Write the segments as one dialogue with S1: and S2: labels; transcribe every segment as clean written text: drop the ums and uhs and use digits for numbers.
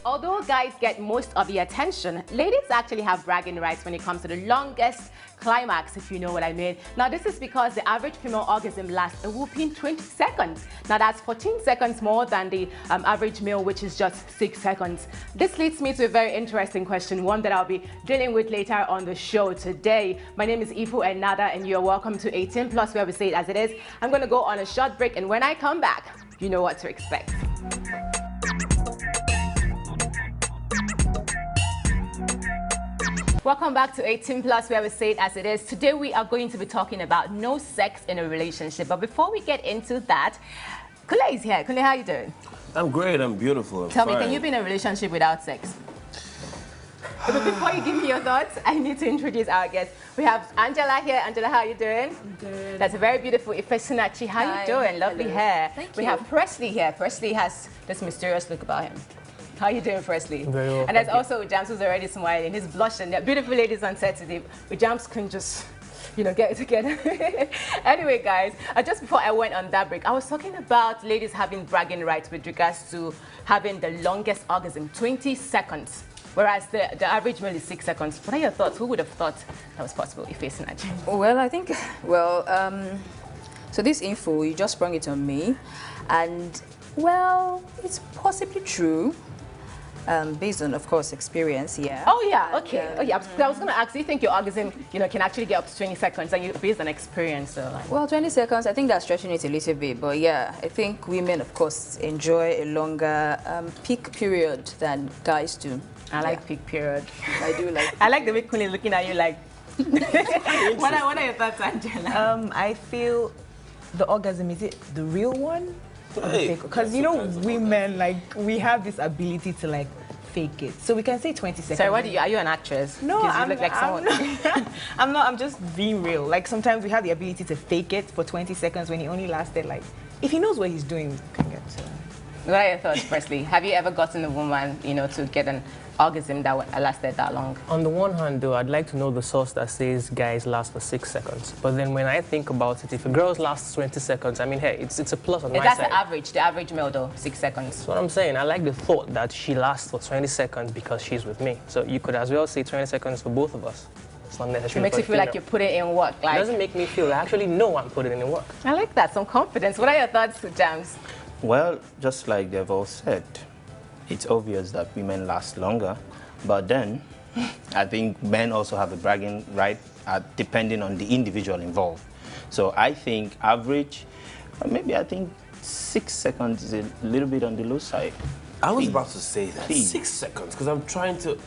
S1: Although guys get most of the attention, ladies actually have bragging rights when it comes to the longest climax, if you know what I mean. Now, this is because the average female orgasm lasts a whopping 20 seconds. Now, that's 14 seconds more than the average male, which is just 6 seconds. This leads me to a very interesting question, one that I'll be dealing with later on the show today. My name is Ifu Enada, and you're welcome to 18 Plus, where we say it as it is. I'm going to go on a short break, and when I come back, you know what to expect. Welcome back to 18 Plus, where we say it as it is. Today we are going to be talking about no sex in a relationship. But before we get into that, Kule is here. Kule, how are you doing?
S2: I'm great. I'm beautiful.
S1: Tell me, can you be in a relationship without sex? But before you give me your thoughts, I need to introduce our guests. We have Angela here. Angela, how are you doing?
S3: I'm good.
S1: That's a very beautiful Ifesinachi. How are you doing? Lovely hair.
S3: Thank you.
S1: We have Presley here. Presley has this mysterious look about him. How are you doing, Presley?
S4: Very well.
S1: And there's also Ujams, who's already smiling. He's blushing. They're beautiful ladies on set today. Ujams can just, get it together. Anyway, guys, just before I went on that break, I was talking about ladies having bragging rights with regards to having the longest orgasm, 20 seconds. Whereas the average male is 6 seconds. What are your thoughts? Who would have thought that was possible if facing Naji?
S3: Well, I think, so this info, you just sprung it on me. And, well, it's possibly true. Based on, of course, experience, yeah.
S1: Oh, yeah, okay. Oh, yeah. I was going to ask, do you think your orgasm, can actually get up to 20 seconds and based on experience? So like...
S3: Well, 20 seconds, I think that's stretching it a little bit. But yeah, I think women, of course, enjoy a longer peak period than guys do.
S1: I like peak period.
S3: I do like
S1: I like the way Kuni is looking at you like... what are your thoughts, Angela?
S4: I feel the orgasm, is it the real one?
S2: Hey.
S4: Because, women, we have this ability to, fake it. So we can say 20 seconds.
S1: Sorry, are you an actress?
S4: No,
S1: you
S4: I'm,
S1: look like someone.
S4: I'm not. I'm just being real. Sometimes we have the ability to fake it for 20 seconds when he only lasted, if he knows what he's doing, he can get to...
S1: What are your thoughts, Presley? Have you ever gotten a woman, to get an orgasm that lasted that long?
S5: On the one hand, though, I'd like to know the source that says guys last for 6 seconds. But then when I think about it, if a girl lasts 20 seconds, I mean, hey, it's a plus on my
S1: That's
S5: side.
S1: the average male, though, 6 seconds.
S5: That's what I'm saying. I like the thought that she lasts for 20 seconds because she's with me. So you could as well say 20 seconds for both of us. It's not necessary.
S1: It makes you feel like you put it in work.
S5: It doesn't make me feel. I actually know I'm putting it in work.
S1: I like that, some confidence. What are your thoughts, Jams?
S6: Well, just like they've all said, it's obvious that women last longer, but then I think men also have a bragging right depending on the individual involved. So I think average, maybe I think 6 seconds is a little bit on the low side.
S2: I was about to say that.
S6: Please.
S2: 6 seconds, because I'm trying to...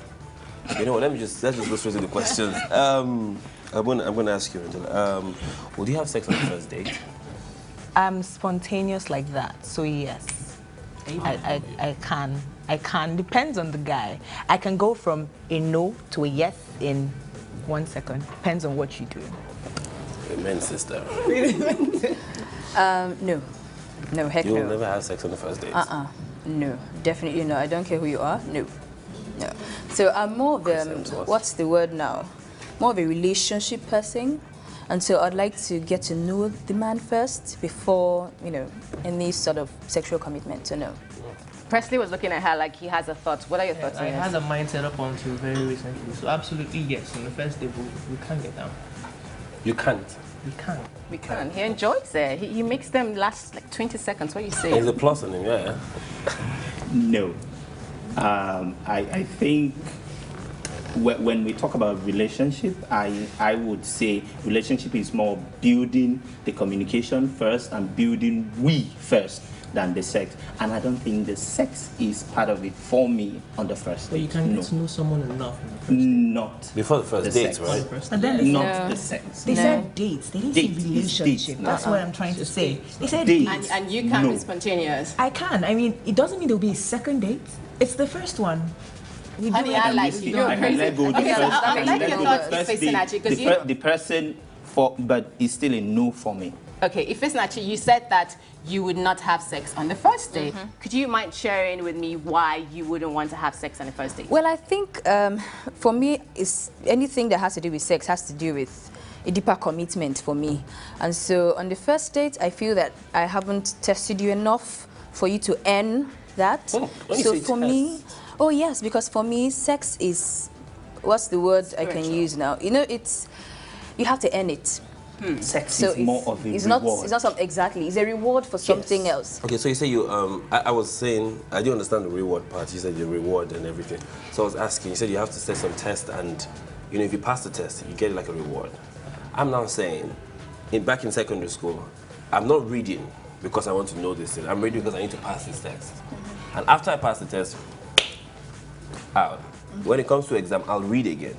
S2: You know what, let's just go straight to the questions. I'm going to ask you, Angela, will you have sex on the first date?
S4: I'm spontaneous like that, so yes. I can. Depends on the guy. I can go from a no to a yes in 1 second. Depends on what you do.
S2: Amen, sister.
S3: no. No, heck
S2: You'll
S3: no.
S2: never have sex on the first date?
S3: No, definitely no. I don't care who you are, no. So I'm more of what's the word now? More of a relationship person. And so I'd like to get to know the man first before, any sort of sexual commitment, so no.
S1: Presley was looking at her like he has a thought. What are your thoughts on
S7: I
S1: this?
S7: had a mindset up until very recently. So absolutely yes. On the first day, we can't get down.
S2: You can't?
S7: We can't.
S1: We can. He enjoys it. He makes them last like 20 seconds. What do you say?
S2: There's a plus on him, yeah.
S6: No. I think when we talk about relationship, I would say relationship is more building the communication first and building we first than the sex. And I don't think the sex is part of it for me on the first
S7: But
S6: date.
S7: you can
S6: No.
S7: get to know someone enough.
S6: Not
S2: Before the first
S6: the
S2: date,
S6: sex.
S2: right?
S4: And then
S6: Not the sex.
S4: They said dates. They didn't say
S6: Dates, it's
S4: relationship.
S6: dates.
S4: That's what I'm trying to say. They said
S6: Dates.
S4: dates.
S1: And you can
S6: No.
S1: be spontaneous.
S4: I can. I mean, it doesn't mean there'll be a second date. It's the first one. We
S1: Honey,
S4: do
S1: I
S4: it.
S1: like
S6: Listen,
S1: you. You're
S6: I can
S1: crazy.
S6: let go the
S1: Okay, so
S6: first,
S1: I would like your thoughts,
S6: first
S1: Ifesinachi,
S6: date,
S1: because
S6: the person but it's still a no for me.
S1: Okay, Ifesinachi, you said that you would not have sex on the first date. Could you mind sharing with me why you wouldn't want to have sex on the first date?
S3: Well, I think for me, it's anything that has to do with sex has to do with a deeper commitment for me. And so on the first date, I feel that I haven't tested you enough for you to earn that.
S2: Oh, when you
S3: So
S2: say
S3: for me, Oh yes, because for me, sex is, what's the word I can use now? You know, it's, you have to earn it.
S6: Sex is more of a reward.
S3: It's not something, exactly. It's a reward for something else.
S2: Okay, so you say you, I was saying, I do understand the reward part. You said the reward and everything. So I was asking, you said you have to set some test and, you know, if you pass the test, you get like a reward. I'm now saying, back in secondary school, I'm not reading because I want to know this thing. I'm reading because I need to pass this test. And after I pass the test, out. When it comes to exam, I'll read again.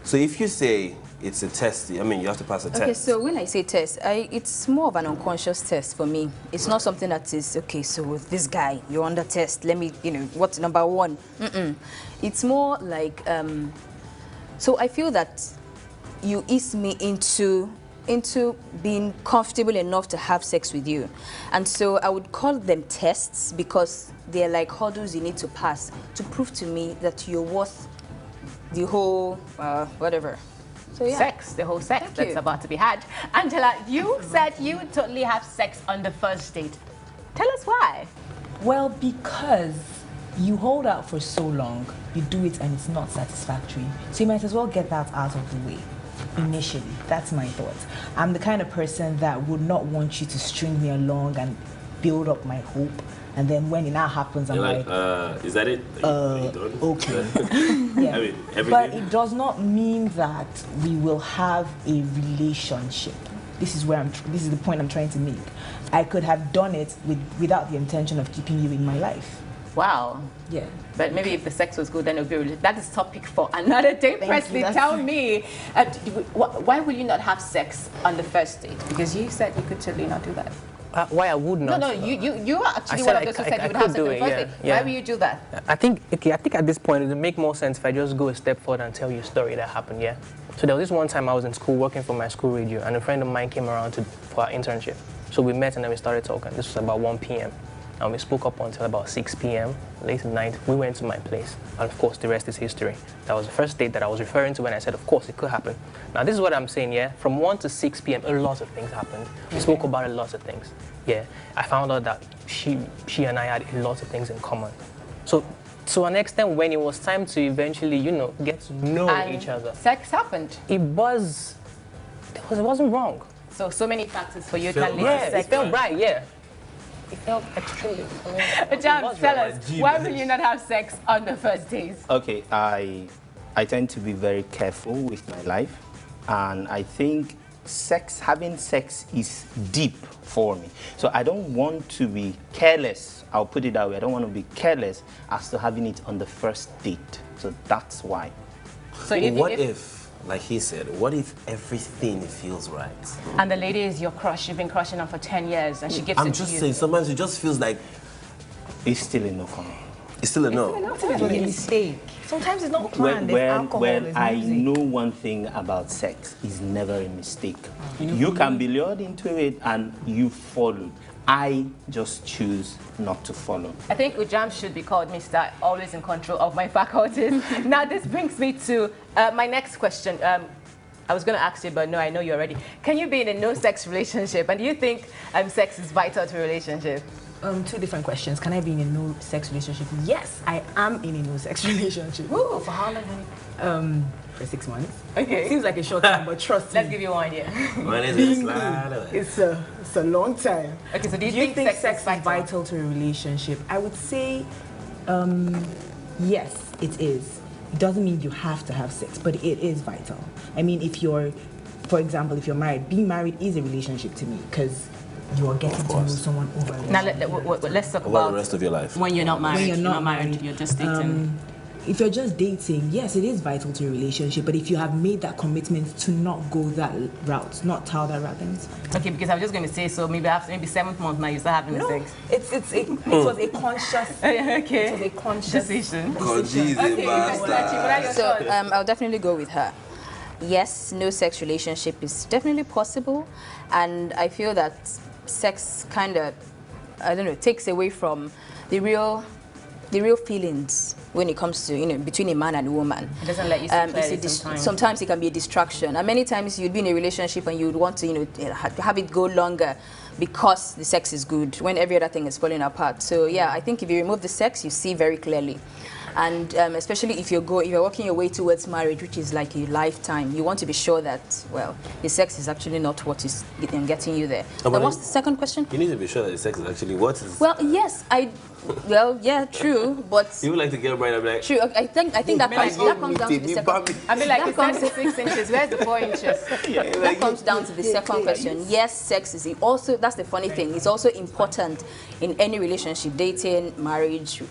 S2: So if you say it's a test, I mean, you have to pass a test.
S3: Okay, so when I say test, it's more of an unconscious test for me. It's not something that is, okay, so with this guy, you're under test, let me, you know, what's number one? It's more like, so I feel that you ease me into being comfortable enough to have sex with you. And so I would call them tests because they're like hurdles you need to pass to prove to me that you're worth the whole, whatever. So yeah.
S1: Sex, the whole sex that's about to be had. Angela, you said you would totally have sex on the first date. Tell us why.
S4: Well, because you hold out for so long, you do it and it's not satisfactory. So you might as well get that out of the way initially. That's my thought. I'm the kind of person that would not want you to string me along and build up my hope. And then when it now happens, I'm like,
S2: is that it? Are you done?
S4: Okay. Yeah.
S2: I mean, everything.
S4: But it does not mean that we will have a relationship. This is the point I'm trying to make. I could have done it without the intention of keeping you in my life.
S1: Wow.
S4: Yeah.
S1: But maybe if the sex was good, then it would be. That is topic for another day. Presley, tell me, why will you not have sex on the first date? Because you said you could totally not do that.
S5: Why I would not?
S1: No, you are actually one of those who said you would have sex on the first date. Why will you do that?
S5: I think at this point it would make more sense if I just go a step further and tell you a story that happened, yeah? So there was this one time I was in school working for my school radio and a friend of mine came around for our internship. So we met and then we started talking. This was about 1 p.m. And we spoke up until about 6 p.m. Late at night, we went to my place. And of course, the rest is history. That was the first date that I was referring to when I said, of course, it could happen. Now, this is what I'm saying, yeah? From 1 to 6 p.m., a lot of things happened. We spoke about a lot of things. Yeah, I found out that she and I had a lot of things in common. So to an extent, when it was time to eventually, you know, get to know each other.
S1: Sex happened.
S5: It wasn't wrong.
S1: So many factors for you to lead
S5: Yeah,
S1: to sex.
S5: it felt right, yeah. It felt extremely.
S1: James, tell us, why will you not have sex on the first date?
S6: Okay, I tend to be very careful with my life, and I think having sex is deep for me. So I don't want to be careless. I'll put it that way. I don't want to be careless as to having it on the first date. So that's why.
S2: So what if, like he said, what if everything feels right?
S1: And the lady is your crush, you've been crushing her for 10 years and she gives it to you.
S2: I'm just saying, sometimes it just feels like...
S6: It's still enough for me.
S2: It's still enough.
S4: It's a mistake. Sometimes it's not planned. There's alcohol,
S6: when
S4: there's
S6: I
S4: music.
S6: know one thing about sex, it's never a mistake. You can be lured into it and you follow. I just choose not to follow.
S1: I think Ujam should be called Mr. Always in control of my faculties. Now this brings me to my next question. I was going to ask you, but no, I know you already. Can you be in a no-sex relationship? And do you think sex is vital to a relationship?
S4: Two different questions. Can I be in a no-sex relationship? Yes, I am in a no-sex relationship.
S1: Ooh, for how long?
S4: For 6 months.
S1: Okay.
S4: Seems like a short time, but trust me.
S1: Let's give you 1 year.
S4: It's a long time.
S1: Okay, so do you think
S4: sex is vital to a relationship? I would say, yes, it is. It doesn't mean you have to have sex, but it is vital. I mean, for example, if you're married, being married is a relationship to me because you are getting to know someone over.
S1: Now let's talk about
S2: the rest of your life.
S1: When you're not married.
S4: When you're not married,
S1: you're just dating.
S4: If you're just dating, yes, it is vital to a relationship. But if you have made that commitment to not go that route, not how that route, then it's fine.
S1: Okay, because I was just going to say, so maybe after 7th month now you start having sex.
S4: It was a conscious.
S1: Okay.
S4: It was a conscious
S1: decision.
S3: So I'll definitely go with her. Yes, no sex relationship is definitely possible, and I feel that sex kind of, I don't know, takes away from the real feelings when it comes to, between a man and a woman.
S1: It doesn't let you see sometimes.
S3: Sometimes it can be a distraction, and many times you'd be in a relationship and you'd want to, have it go longer because the sex is good when every other thing is falling apart. So yeah, I think if you remove the sex, you see very clearly. And especially if you're working your way towards marriage, which is like a lifetime, you want to be sure that, well, the sex is actually not what is getting you there.
S2: Oh,
S3: Then what's the second question?
S2: You need to be sure that the sex is actually what is.
S3: Well, yes, well, yeah, true, but
S2: You would like to get married and be like,
S3: true. I think that comes down to the second.
S1: I mean, like,
S3: That comes-
S1: 76 inches. Where's the 4 inches?
S3: That comes down to the second question. Yes, sex is also, that's the funny thing, it's also important in any relationship, dating, marriage,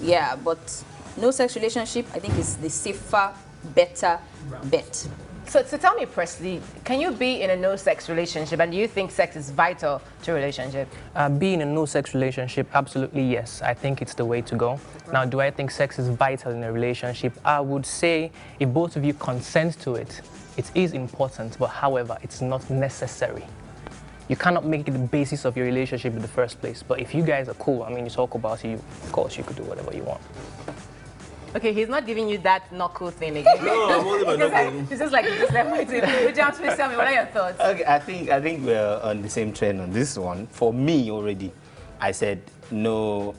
S3: yeah, but no sex relationship, I think, is the safer, better bet.
S1: So tell me, Presley, can you be in a no-sex relationship, and do you think sex is vital to a relationship?
S5: Being in a no-sex relationship, absolutely yes. I think it's the way to go. Now, do I think sex is vital in a relationship? I would say if both of you consent to it, it is important, but however, it's not necessary. You cannot make it the basis of your relationship in the first place. But if you guys are cool, I mean, you talk about it, of course, you could do whatever you want.
S1: Okay, he's not giving you that not cool thing again.
S2: no, I'm only about nothing.
S1: It's just like, you just left my table. Please tell me, what are your thoughts?
S6: Okay, I think we're on the same trend on this one. For me already, I said no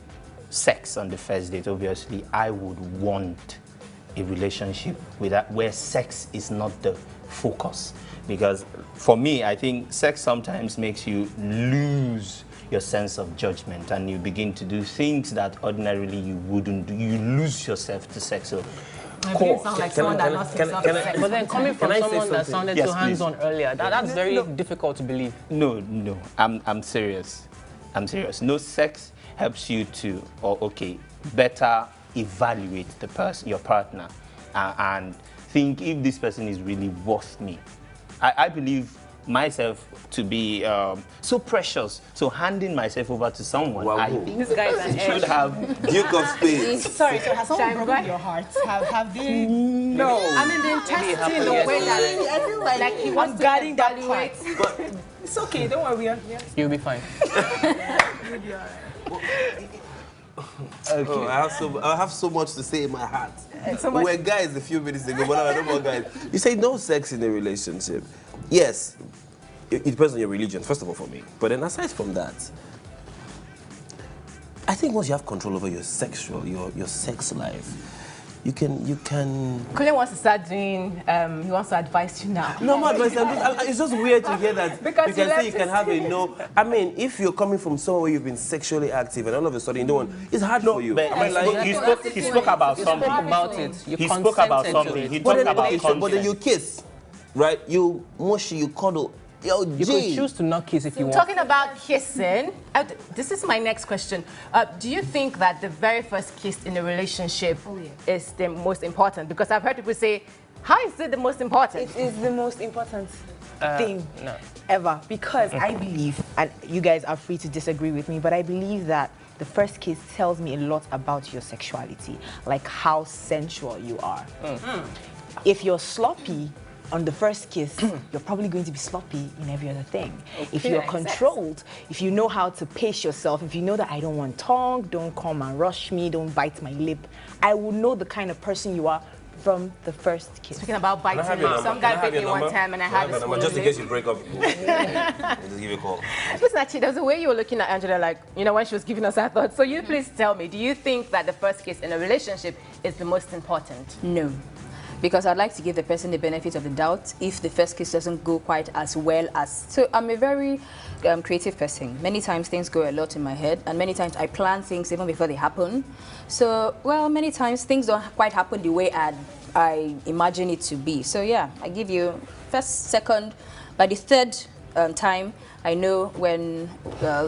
S6: sex on the first date. Obviously, I would want a relationship with that where sex is not the focus. Because for me, I think sex sometimes makes you lose your sense of judgment, and you begin to do things that ordinarily you wouldn't do. You lose yourself to sex. So,
S1: My brain sounds like someone that lost himself to sex.
S5: But then coming from
S2: Can I say
S5: someone that
S2: something?
S5: sounded
S6: Yes,
S5: so hands-on earlier, that's very difficult to believe.
S6: No, I'm serious. I'm serious. No, sex helps you to, better evaluate the person, your partner, and think if this person is really worth me. I believe myself to be so precious, so handing myself over to someone,
S2: Wow.
S6: I think
S1: This guy's an
S6: should
S1: edge.
S6: have.
S2: Duke of Spades.
S4: Sorry, so has someone
S1: Shine
S4: broken
S1: bright.
S4: your heart? Have they?
S6: No.
S1: I mean, the intensity in the way that,
S4: I feel like
S1: he
S4: I'm
S1: wants to
S4: guarding that
S1: evaluate.
S4: part. It's okay, don't worry.
S5: You'll be fine.
S2: Oh, I have so much to say in my heart. We were guys a few minutes ago, but I don't more guys. You say no sex in a relationship. Yes, it depends on your religion, first of all, for me. But then aside from that, I think once you have control over your your sex life, you can.
S1: Colin wants to start doing, he wants to advise you now.
S2: No, my advice. It's just weird to hear that
S1: Because
S2: you can
S1: you
S2: say you
S1: left
S2: can have a no. I mean, if you're coming from somewhere where you've been sexually active and all of a sudden you don't want, it's hard for you.
S6: But
S2: Am I lying?
S6: he spoke about something.
S5: Talk about it. You
S6: He spoke about
S5: consented to
S6: something.
S5: it.
S6: He
S2: But
S6: talked
S2: then,
S6: about
S2: okay, sure, but then
S6: consent.
S2: you kiss, right? You mushy, you cuddle. Yo,
S5: You could choose to not kiss if you want.
S1: Talking about kissing, this is my next question. Do you think that the very first kiss in a relationship is the most important? Because I've heard people say, how is it the most important?
S4: It is the most important thing
S5: no.
S4: ever, because I believe, and you guys are free to disagree with me, but I believe that the first kiss tells me a lot about your sexuality, like how sensual you are. If you're sloppy on the first kiss, you're probably going to be sloppy in every other thing. If you're controlled, if you know how to pace yourself, if you know that I don't want tongue, don't come and rush me, don't bite my lip, I will know the kind of person you are from the first kiss.
S1: Speaking about biting
S2: Can I have your
S1: lips, some
S2: number? Can
S1: guy
S2: I have
S1: bit me
S2: your
S1: one
S2: number?
S1: time and I
S2: Can I
S1: had
S2: have
S1: a
S2: your number?
S1: swollen
S2: Just in case
S1: lip.
S2: you break up. I'll just give you a call.
S1: Listen, actually, there was a way you were looking at Angela, like, you know, when she was giving us her thoughts. So you please tell me, do you think that the first kiss in a relationship is the most important?
S3: No. Because I'd like to give the person the benefit of the doubt if the first kiss doesn't go quite as well as... So I'm a very creative person. Many times things go a lot in my head, and many times I plan things even before they happen. So, well, many times things don't quite happen the way I imagine it to be. So yeah, I give you first, second, by the third time, I know when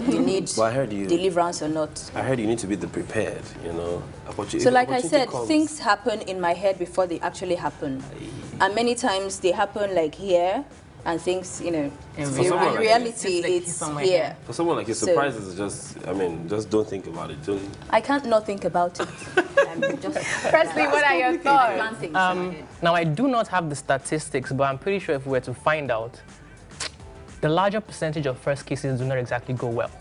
S3: you need
S2: Well, I heard you.
S3: deliverance or not.
S2: I heard you need to be prepared, you know.
S3: So like I said, things happen in my head before they actually happen. And many times they happen like here, and things, you know, in
S2: someone like
S3: reality, it's here.
S2: For someone like you,
S3: So-
S2: surprises is just, I mean, just don't think about it. Don't.
S3: I can't not think about it. I'm just
S1: Presley, what are your thoughts?
S3: plan things in my head.
S5: Now, I do not have the statistics, but I'm pretty sure if we were to find out, the larger percentage of first kisses do not exactly go well.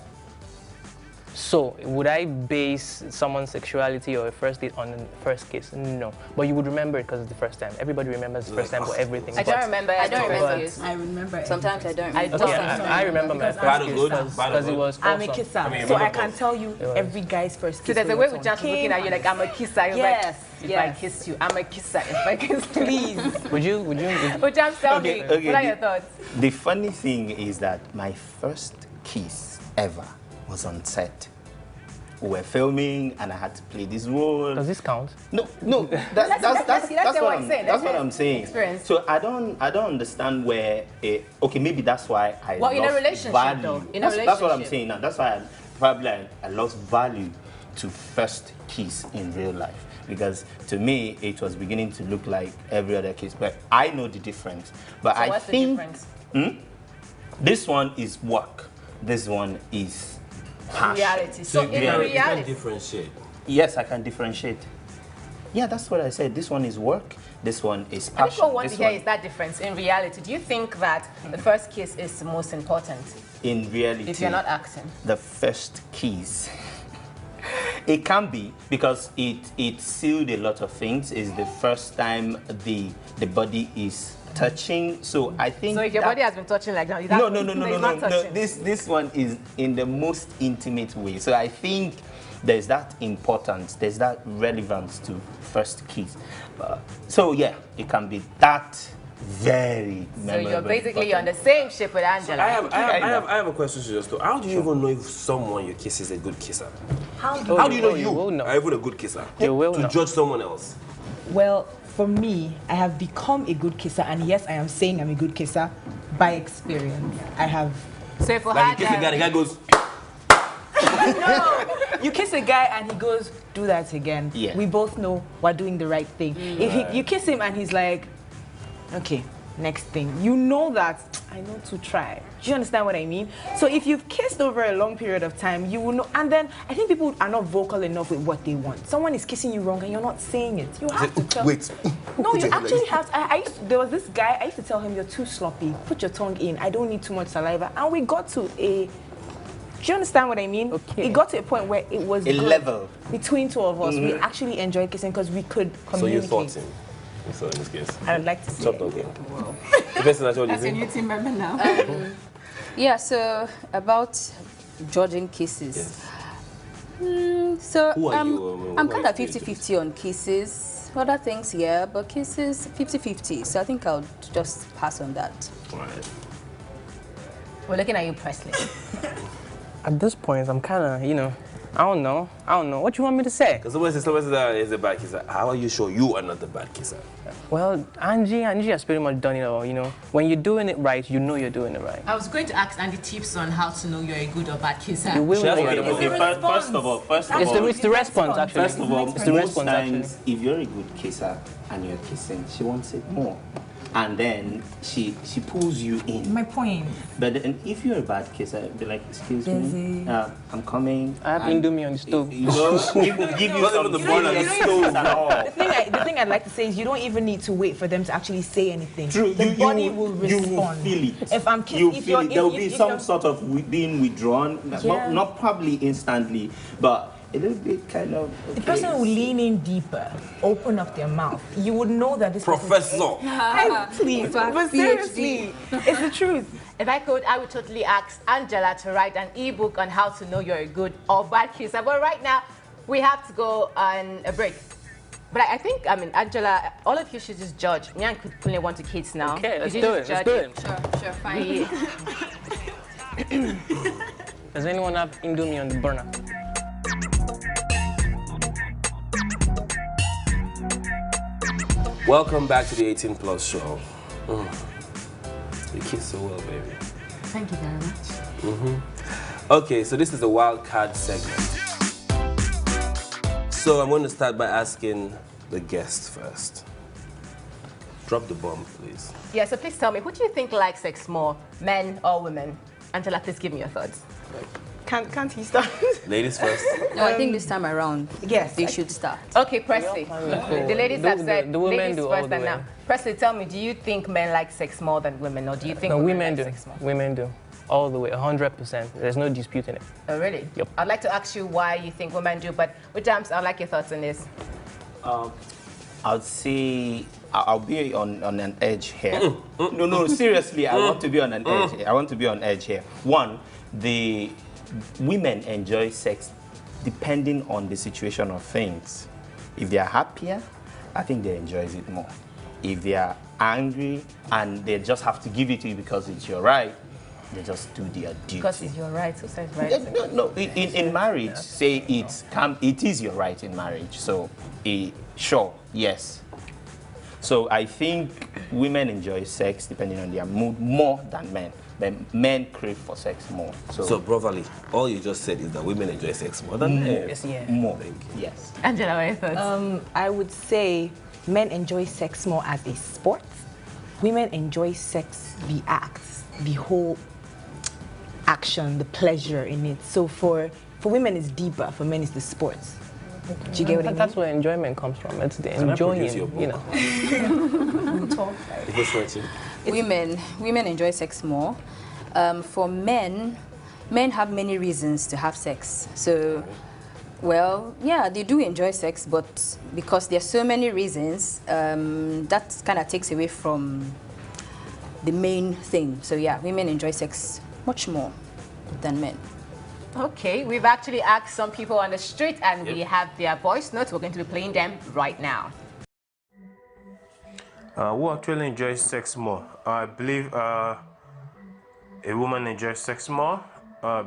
S5: So, would I base someone's sexuality or a first date on the first kiss? No. But you would remember it because it's the first time. Everybody remembers the first time for everything.
S1: I don't remember.
S3: I don't remember
S1: it.
S3: I remember. Sometimes I don't.
S5: Okay, I remember my first kiss because it was
S4: I'm a
S5: awesome.
S4: kisser, so I can tell you every guy's first kiss.
S1: So there's a way with just looking at you like I'm a kisser. You're
S4: Yes,
S1: like, if I kiss you, I'm a kisser. If I kiss you,
S4: Please.
S5: Would you?
S1: But just tell me,
S6: Okay,
S1: what are your thoughts?
S6: The funny thing is that my first kiss ever was on set. We were filming and I had to play this role.
S5: Does this count?
S6: No, that's
S1: what I'm saying.
S6: That's what I'm saying.
S1: Experience.
S6: So I don't understand where. Okay, maybe that's why I
S1: Well, in a
S6: lost
S1: relationship,
S6: value.
S1: though. In a
S6: That's what I'm
S1: relationship.
S6: saying now. That's why I lost value to first kiss in real life, because to me it was beginning to look like every other kiss. But I know the difference. But
S1: So
S6: I
S1: what's
S6: think
S1: the difference?
S6: this one is work. This one is passion.
S1: Reality. So in
S2: You can
S1: reality,
S2: differentiate.
S6: Yes, I can differentiate. Yeah, that's what I said. This one is work. This one is
S1: I think
S6: passion.
S1: what I want
S6: This
S1: to hear
S6: one-
S1: is that difference in reality. Do you think that the first kiss is the most important
S6: in reality,
S1: if you're not acting?
S6: the first kiss. It can be, because it sealed a lot of things. It's the first time the body is touching. So I think.
S1: So if your
S6: that-
S1: body has been touching like that,
S6: no,
S1: it's not touching.
S6: This one is in the most intimate way. So I think there's that importance, there's that relevance to first kiss. So yeah, it can be that very
S1: So
S6: memorable.
S1: you're basically on the same ship with Angela.
S2: I have a question to just do. How do you even know if someone you kiss is a good kisser?
S4: How
S2: How do you know
S5: you will know.
S2: are even a good kisser?
S5: You will
S2: to
S5: know.
S2: judge someone else.
S4: Well, for me, I have become a good kisser, and yes, I am saying I'm a good kisser by experience. I have.
S1: So if we
S2: Like you
S1: had
S2: kiss a guy, the guy goes.
S4: No, you kiss a guy and he goes, do that again.
S6: Yeah.
S4: We both know we're doing the right thing. If you kiss him and he's like, okay, next thing, you know that I know to try. Do you understand what I mean? So if you've kissed over a long period of time, you will know. And then I think people are not vocal enough with what they want. Someone is kissing you wrong and you're not saying it. You have to tell.
S2: Wait.
S4: No, you actually have to. There was this guy, I used to tell him, you're too sloppy. Put your tongue in. I don't need too much saliva. And we got to a. Do you understand what I mean?
S5: Okay.
S4: It got to a point where it was
S6: A
S4: good
S6: level.
S4: between two of us. We actually enjoyed kissing because we could
S2: So you
S4: communicate.
S2: thought him. You saw in this case.
S4: I would like to say.
S2: Stop talking. The best natural is
S1: a new team member now.
S3: Yeah, so about judging kisses.
S2: Yes.
S3: So
S2: Who are you?
S3: I'm
S2: Who
S3: kind
S2: are
S3: of
S2: you?
S3: 50-50 on kisses. Other things, yeah, but kisses 50-50. So I think I'll just pass on that.
S2: Right.
S1: We're looking at you, Presley.
S5: At this point, I'm kind of, I don't know. What you want me to say?
S2: Because someone says that is a bad kisser. How are you sure you are not the bad kisser?
S5: Well, Angie has pretty much done it all, When you're doing it right, you know you're doing it right.
S1: I was going to ask Andy tips on how to know you're a good or bad kisser.
S5: You will
S2: She
S5: know
S2: has
S5: you're
S2: to
S5: a
S2: be
S5: good.
S2: the
S6: Okay, first of all,
S5: It's the response, actually.
S6: First of all,
S5: it's the
S6: most
S5: response, actually.
S6: times, if you're a good kisser and you're kissing, she wants it more. And then she pulls you in.
S4: My point.
S6: But then if you're a bad kisser, be like, excuse me, I'm coming.
S5: I have
S6: and,
S5: Indomie on the stove.
S6: give you
S2: Not
S6: some
S2: even the boiler,
S6: serious
S2: the stove.
S6: kiss at all.
S4: The thing I'd like to say is you don't even need to wait for them to actually say anything.
S6: True,
S4: The body will
S6: you
S4: respond.
S6: will feel it.
S4: If I'm
S6: you
S4: kissing, if
S6: feel
S4: you're
S6: it. There will
S4: if
S6: be
S4: you-
S6: some sort of being withdrawn, not probably instantly, but a little bit kind of.
S4: the person will lean in deeper, open up their mouth. You would know that this
S2: Professor.
S4: Please, but seriously, it's the truth.
S1: If I could, I would totally ask Angela to write an ebook on how to know you're a good or bad kisser. But right now, we have to go on a break. But I think, Angela, all of you should just judge. Me and Kunle want to kids now.
S5: Okay, let's
S1: Could you
S5: do
S1: just
S5: it. Let's
S1: judge
S5: do it.
S3: Sure, fine.
S5: Does anyone have Indomie on the burner?
S2: Welcome back to the 18 Plus show. You kiss so well, baby.
S1: Thank you very much.
S2: Okay, so this is the wild card segment. So I'm going to start by asking the guest first. Drop the bomb, please.
S1: Yeah, so please tell me, who do you think likes sex more, men or women? Angela, please give me your thoughts.
S4: Can't he start?
S2: Ladies first.
S3: No, I think this time around,
S4: Yes,
S3: they
S4: I-
S3: should start.
S1: Okay, Presley. The ladies have said
S5: the women
S1: ladies
S5: do all
S1: first
S5: the
S1: and
S5: way.
S1: now. Presley, tell me, do you think men like sex more than women, or do you think
S5: No,
S1: women
S5: women
S1: like
S5: do.
S1: sex more?
S5: Women do. all the way, 100%. There's no disputing it.
S1: Oh, really?
S5: Yep.
S1: I'd like to ask you why you think women do, but with Jams, I'd like your thoughts on this.
S6: I'd say I'll be on an edge here. No, seriously, I want to be on an edge here. I want to be on edge here. One, the women enjoy sex depending on the situation of things. If they are happier, I think they enjoy it more. If they are angry and they just have to give it to you because it's your right, they just do their duty.
S1: Because it's your right, so it's right.
S6: No. In marriage, say it is your right in marriage. So, sure, yes. So I think women enjoy sex depending on their mood more than men. But men crave for sex more.
S2: So brotherly, all you just said is that women enjoy sex more than men.
S5: Yes, yeah.
S6: More, yes.
S1: Angela, what are your thoughts?
S4: I would say men enjoy sex more as a sport. Women enjoy sex, the act, the whole action, the pleasure in it. So for women it's deeper, for men it's the sport. Do you get what I mean?
S5: That's where enjoyment comes from. It's the enjoying, you know.
S3: Women enjoy sex more. For men have many reasons to have sex. So, well, yeah, they do enjoy sex, but because there's so many reasons, that kind of takes away from the main thing. So yeah, women enjoy sex much more than men.
S1: Okay, we've actually asked some people on the street and we have their voice notes. We're going to be playing them right now.
S8: Who actually enjoys sex more? I believe a woman enjoys sex more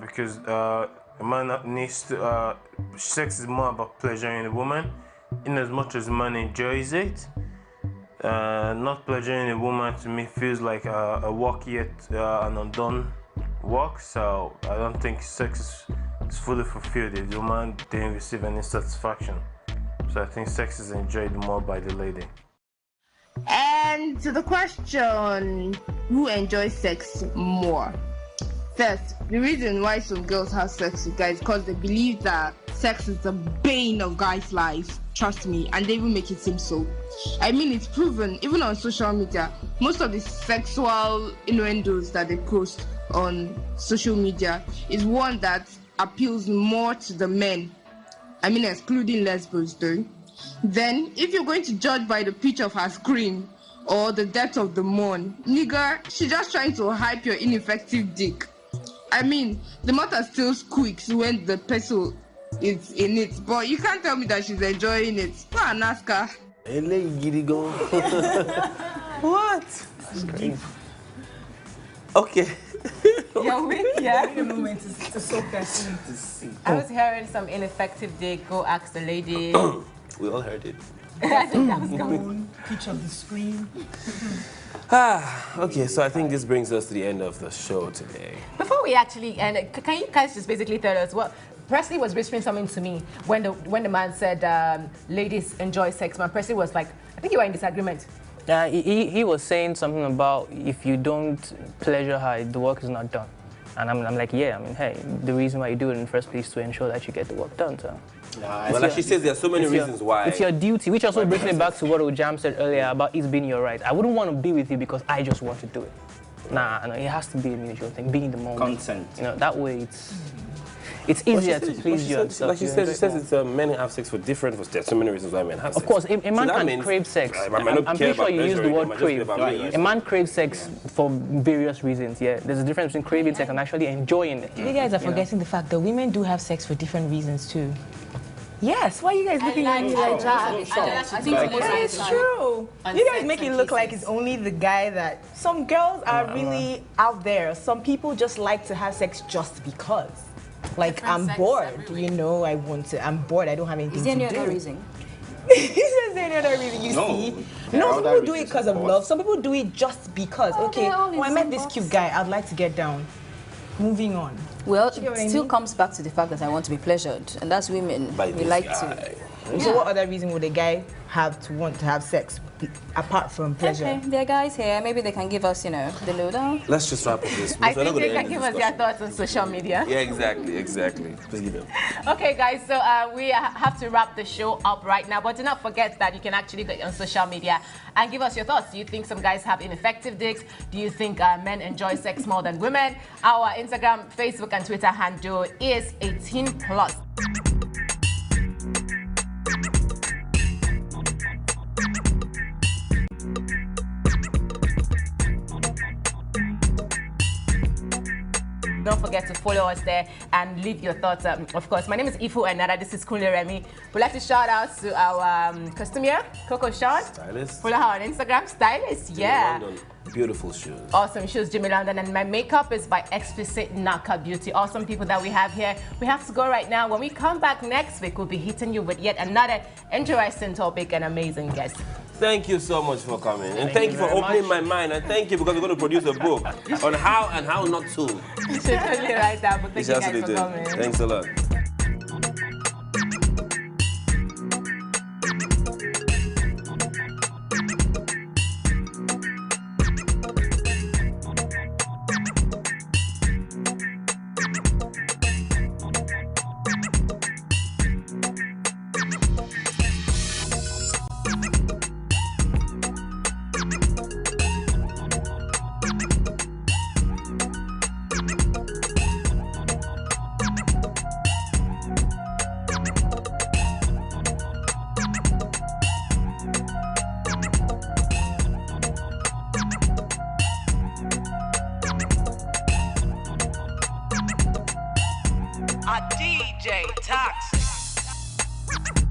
S8: because a man needs to, sex is more about pleasuring a woman in as much as a man enjoys it. Not pleasuring a woman to me feels like a work yet an undone work, so I don't think sex is fully fulfilled if the woman didn't receive any satisfaction. So I think sex is enjoyed more by the lady.
S9: And to the question, who enjoys sex more? First, the reason why some girls have sex with guys is because they believe that sex is the bane of guys' lives. Trust me, and they even make it seem so. I mean, it's proven, even on social media, most of the sexual innuendos that they post on social media is one that appeals more to the men. I mean, excluding lesbians though. Then, if you're going to judge by the pitch of her scream or the depth of the moan, nigga, she's just trying to hype your ineffective dick. I mean, the matter still squeaks when the person is in it, but you can't tell me that she's enjoying it. Go and ask her.
S2: What? That's crazy. Okay.
S1: You're with, yeah?
S4: The moment to soak us.
S1: I was hearing some ineffective dick. Go ask the lady.
S2: We all heard it.
S1: I think that was coming.
S4: Pitch of the screen.
S2: Okay, so I think this brings us to the end of the show today.
S1: Before we actually end, can you guys just basically tell us what Presley was whispering something to me when the man said ladies enjoy sex. Man, Presley was like, I think you were in disagreement.
S5: Yeah, he was saying something about if you don't pleasure her, the work is not done. And I'm like, yeah, I mean, hey, the reason why you do it in the first place is to ensure that you get the work done. So.
S2: Well, like she says, there are so many reasons why.
S5: It's your duty, which also brings me back to what Ojam said earlier about it being your right. I wouldn't want to be with you because I just want to do it. Nah, no, it has to be a mutual thing, be in the moment.
S6: Consent.
S5: You know, that way it's easier to please you.
S2: Like she says, it's men have sex for different. There's so many reasons why men have sex.
S5: Of course, a man can crave sex. I'm pretty sure you use the word crave. A man craves sex for various reasons. Yeah, there's a difference between craving sex and actually enjoying it.
S4: You guys are forgetting the fact that women do have sex for different reasons too. Yes, why are you guys looking at me like that?
S3: I think
S4: It's true. You guys make it look like it's only the guy that... Some girls are really out there. Some people just like to have sex just because. Like, I'm bored, you know, I'm bored, I don't have anything to do.
S3: Is there any other reason?
S4: He says any other reason, you see? No, some people do it because of love. Some people do it just because. Okay, I met this cute guy, I'd like to get down. Moving on.
S3: Well, it still comes back to the fact that I want to be pleasured, and that's women. We like to.
S4: So what other reason would a guy have to want to have sex apart from pleasure?
S3: Okay, there are guys here. Maybe they can give us, you know, the lowdown.
S2: Let's just wrap up this.
S1: I think they can give us their thoughts on social media.
S2: Yeah, exactly. Please give them.
S1: Okay, guys, so we have to wrap the show up right now, but do not forget that you can actually go on social media and give us your thoughts. Do you think some guys have ineffective dicks? Do you think men enjoy sex more than women? Our Instagram, Facebook, and Twitter handle is 18+. Don't forget to follow us there and leave your thoughts. Of course, my name is Ifu Enara. This is Kunle Remy. We'd like to shout out to our customer, Coco Sean.
S2: Stylist.
S1: Follow her on Instagram. Stylist, yeah.
S2: London. Beautiful shoes.
S1: Awesome shoes, Jimmy London. And my makeup is by Exquisite Naka Beauty. Awesome people that we have here. We have to go right now. When we come back next week, we'll be hitting you with yet another interesting topic and amazing guest.
S2: Thank you so much for coming. And thank you for opening my mind. And thank you because we're going to produce a book on how and how not to.
S1: You should totally write that, but thank you guys for coming.
S2: Thanks a lot.
S10: DJ Toxic.